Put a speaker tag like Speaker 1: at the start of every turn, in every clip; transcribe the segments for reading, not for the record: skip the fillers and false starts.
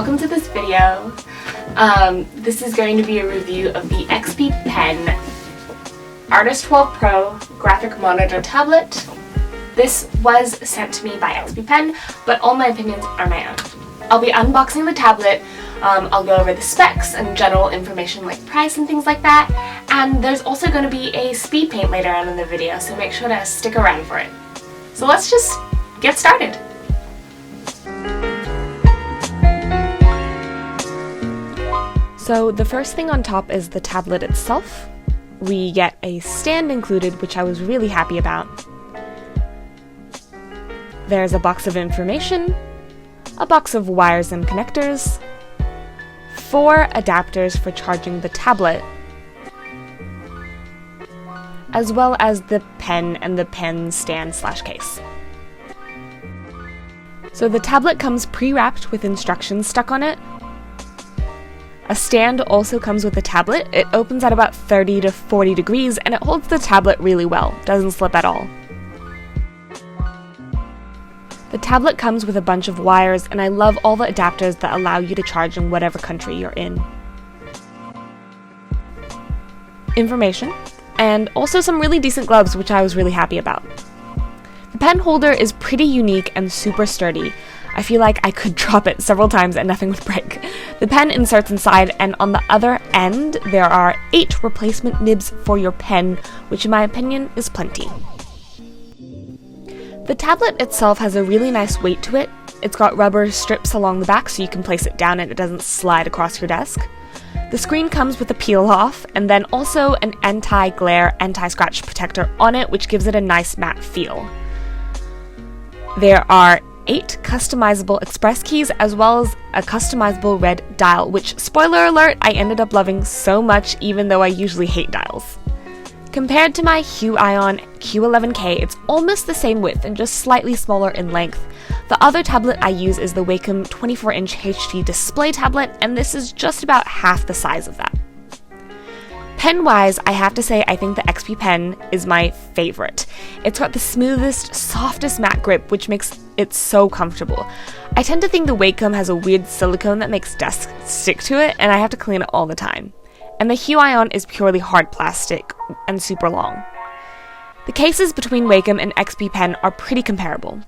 Speaker 1: welcome to this video. This is going to be a review of the XP Pen Artist 12 Pro graphic monitor tablet. This was sent to me by XP Pen, but all my opinions are my own. I'll be unboxing the tablet. I'll go over the specs and general information like price and things like that. And there's also going to be a Speedpaint later on in the video, so make sure to stick around for it. So let's just get started. So the first thing on top is the tablet itself. We get a stand included, which I was really happy about. There's a box of information, a box of wires and connectors, 4 adapters for charging the tablet, as well as the pen and the pen stand/case. So the tablet comes pre-wrapped with instructions stuck on it. A stand also comes with the tablet. It opens at about 30 to 40 degrees and it holds the tablet really well, doesn't slip at all. The tablet comes with a bunch of wires, and I love all the adapters that allow you to charge in whatever country you're in. Information, and also some really decent gloves, which I was really happy about. The pen holder is pretty unique and super sturdy. I feel like I could drop it several times and nothing would break. The pen inserts inside, and on the other end there are 8 replacement nibs for your pen, which in my opinion is plenty. The tablet itself has a really nice weight to it. It's got rubber strips along the back so you can place it down and it doesn't slide across your desk. The screen comes with a peel-off, and then also an anti-glare, anti-scratch protector on it, which gives it a nice matte feel. There are 8 customizable express keys, as well as a customizable red dial, which, spoiler alert, I ended up loving so much even though I usually hate dials. Compared to my Huion Q11K, it's almost the same width and just slightly smaller in length. The other tablet I use is the Wacom 24-inch HD display tablet, and this is just about half the size of that. Pen-wise, I have to say I think the XP Pen is my favorite. It's got the smoothest, softest matte grip, which makes it so comfortable. I tend to think the Wacom has a weird silicone that makes desks stick to it, and I have to clean it all the time. And the Huion is purely hard plastic and super long. The cases between Wacom and XP Pen are pretty comparable.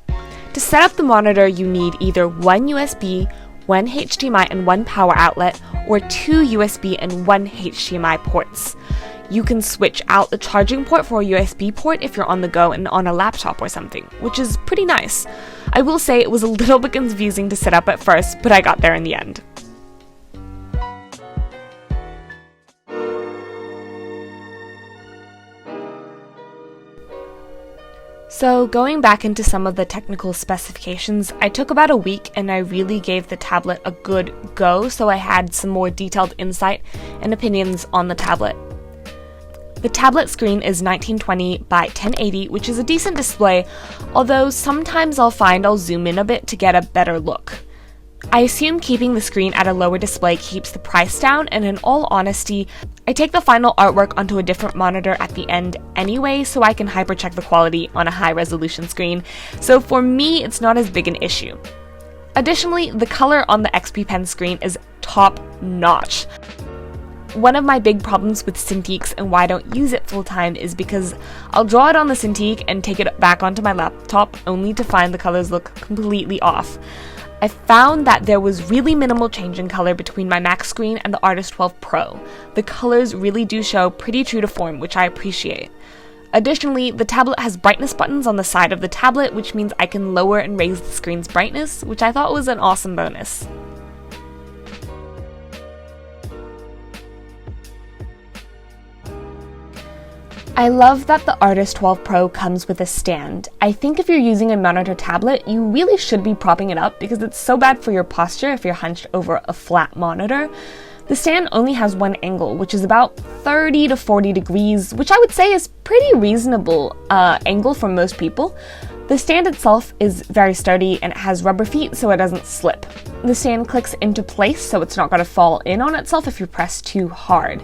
Speaker 1: To set up the monitor, you need either one USB, one HDMI and one power outlet, or 2 USB and 1 HDMI ports. You can switch out the charging port for a USB port if you're on the go and on a laptop or something, which is pretty nice. I will say it was a little bit confusing to set up at first, but I got there in the end. So going back into some of the technical specifications, I took about a week and I really gave the tablet a good go, so I had some more detailed insight and opinions on the tablet. The tablet screen is 1920 by 1080, which is a decent display, although sometimes I'll find I'll zoom in a bit to get a better look. I assume keeping the screen at a lower display keeps the price down, and in all honesty, I take the final artwork onto a different monitor at the end anyway, so I can hypercheck the quality on a high-resolution screen, so for me it's not as big an issue. Additionally, the color on the XP Pen screen is top-notch. One of my big problems with Cintiqs and why I don't use it full-time is because I'll draw it on the Cintiq and take it back onto my laptop only to find the colors look completely off. I found that there was really minimal change in color between my Mac screen and the Artist 12 Pro. The colors really do show pretty true to form, which I appreciate. Additionally, the tablet has brightness buttons on the side of the tablet, which means I can lower and raise the screen's brightness, which I thought was an awesome bonus. I love that the Artist 12 Pro comes with a stand. I think if you're using a monitor tablet, you really should be propping it up because it's so bad for your posture if you're hunched over a flat monitor. The stand only has one angle, which is about 30 to 40 degrees, which I would say is pretty reasonable angle for most people. The stand itself is very sturdy and it has rubber feet so it doesn't slip. The stand clicks into place so it's not going to fall in on itself if you press too hard.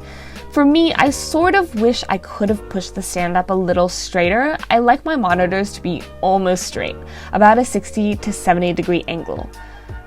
Speaker 1: For me, I sort of wish I could have pushed the stand up a little straighter. I like my monitors to be almost straight, about a 60 to 70 degree angle.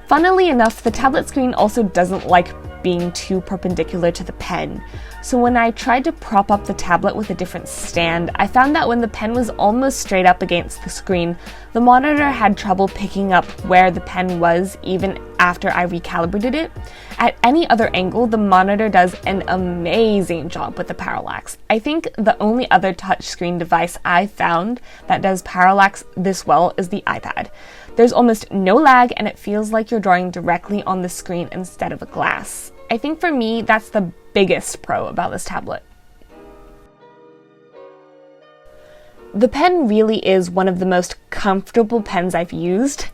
Speaker 1: Funnily enough, the tablet screen also doesn't like being too perpendicular to the pen. So when I tried to prop up the tablet with a different stand, I found that when the pen was almost straight up against the screen, the monitor had trouble picking up where the pen was even after I recalibrated it. At any other angle, the monitor does an amazing job with the parallax. I think the only other touchscreen device I found that does parallax this well is the iPad. There's almost no lag and it feels like you're drawing directly on the screen instead of a glass. I think for me, that's the biggest pro about this tablet. The pen really is one of the most comfortable pens I've used.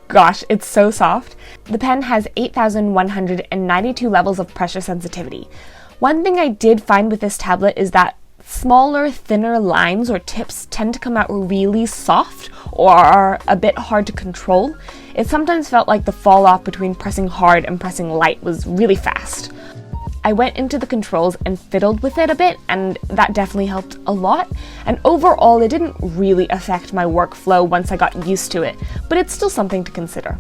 Speaker 1: Gosh, it's so soft. The pen has 8,192 levels of pressure sensitivity. One thing I did find with this tablet is that smaller, thinner lines or tips tend to come out really soft or are a bit hard to control. It sometimes felt like the fall off between pressing hard and pressing light was really fast. I went into the controls and fiddled with it a bit, and that definitely helped a lot. And overall, it didn't really affect my workflow once I got used to it, but it's still something to consider.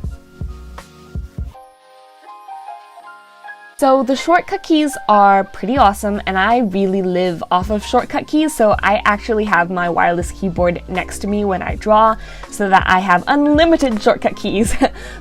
Speaker 1: So the shortcut keys are pretty awesome, and I really live off of shortcut keys, so I actually have my wireless keyboard next to me when I draw so that I have unlimited shortcut keys,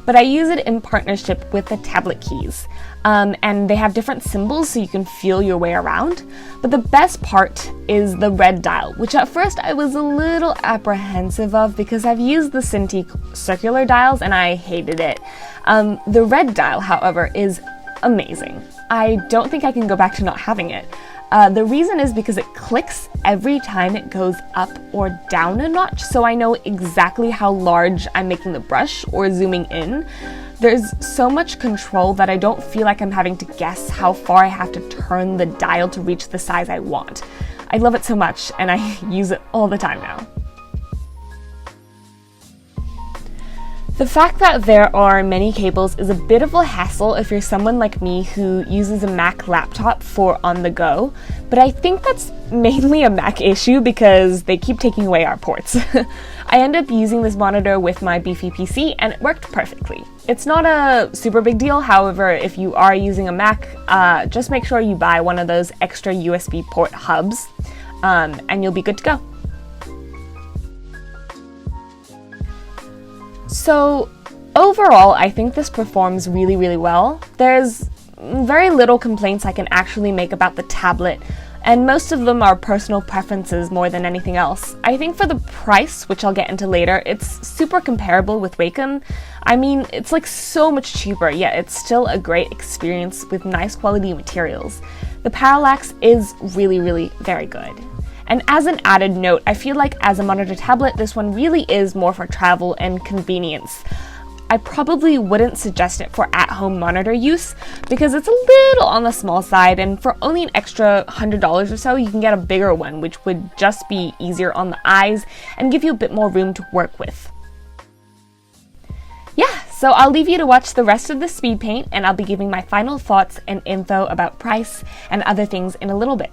Speaker 1: but I use it in partnership with the tablet keys. And they have different symbols so you can feel your way around. But the best part is the red dial, which at first I was a little apprehensive of because I've used the Cintiq circular dials and I hated it. The red dial, however, is amazing. I don't think I can go back to not having it. The reason is because it clicks every time it goes up or down a notch, so I know exactly how large I'm making the brush or zooming in. There's so much control that I don't feel like I'm having to guess how far I have to turn the dial to reach the size I want. I love it so much, and I use it all the time now. The fact that there are many cables is a bit of a hassle if you're someone like me who uses a Mac laptop for on the go, but I think that's mainly a Mac issue because they keep taking away our ports. I end up using this monitor with my beefy PC and it worked perfectly. It's not a super big deal, however, if you are using a Mac, just make sure you buy one of those extra USB port hubs, and you'll be good to go. So overall, I think this performs really, really well. There's very little complaints I can actually make about the tablet, and most of them are personal preferences more than anything else. I think for the price, which I'll get into later, it's super comparable with Wacom. I mean, it's like so much cheaper, yet it's still a great experience with nice quality materials. The parallax is really, really very good. And as an added note, I feel like as a monitor tablet, this one really is more for travel and convenience. I probably wouldn't suggest it for at-home monitor use because it's a little on the small side, and for only an extra $100 or so, you can get a bigger one, which would just be easier on the eyes and give you a bit more room to work with. Yeah, so I'll leave you to watch the rest of the Speedpaint, and I'll be giving my final thoughts and info about price and other things in a little bit.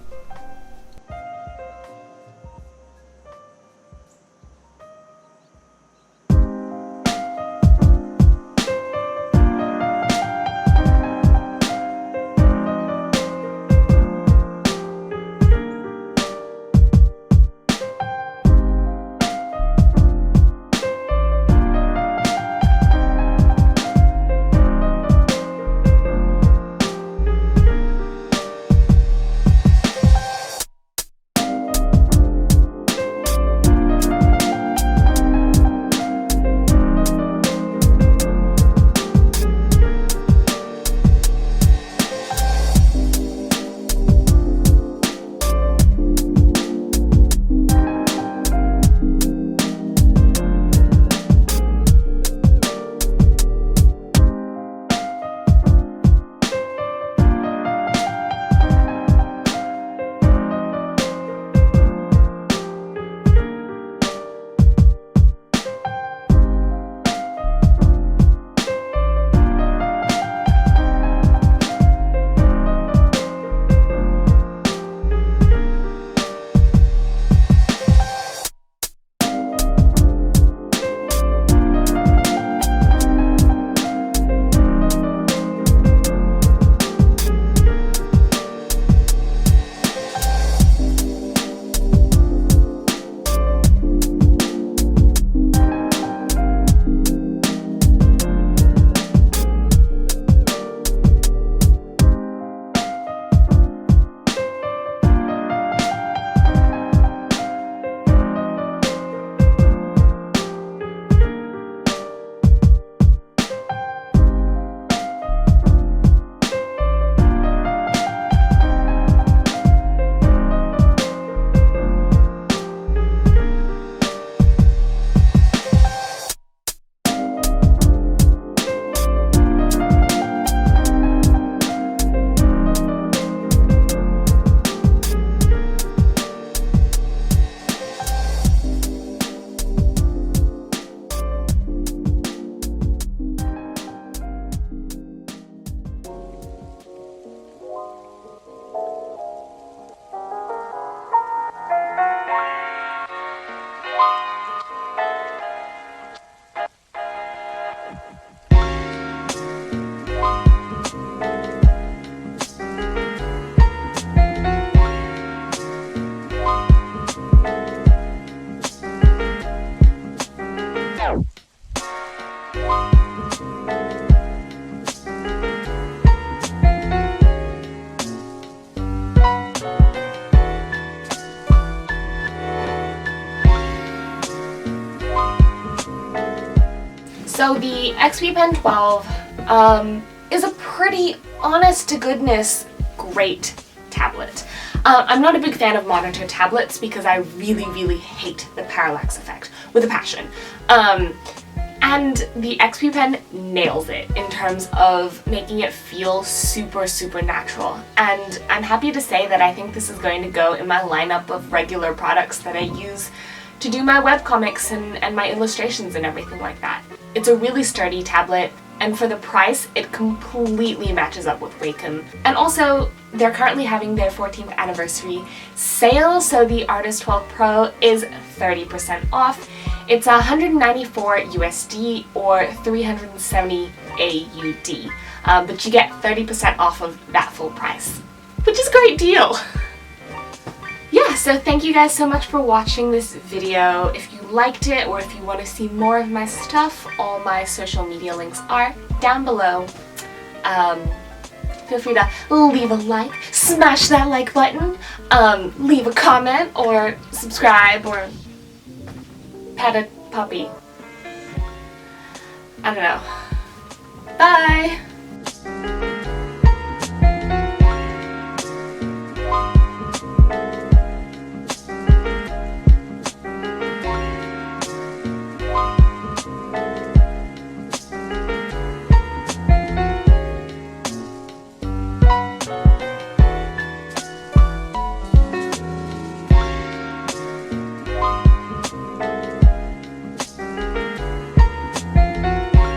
Speaker 1: So the XP Pen 12 is a pretty honest to goodness great tablet. I'm not a big fan of monitor tablets because I really hate the parallax effect with a passion. And the XP Pen nails it in terms of making it feel super natural. And I'm happy to say that I think this is going to go in my lineup of regular products that I use to do my webcomics and my illustrations and everything like that. It's a really sturdy tablet, and for the price, it completely matches up with Wacom. And also, they're currently having their 14th anniversary sale, so the Artist 12 Pro is 30% off. It's 194 USD or 370 AUD, but you get 30% off of that full price, which is a great deal. Yeah, so thank you guys so much for watching this video. If you liked it or if you want to see more of my stuff, all my social media links are down below. Feel free to leave a like, smash that like button, leave a comment or subscribe or pet a puppy. I don't know. Bye!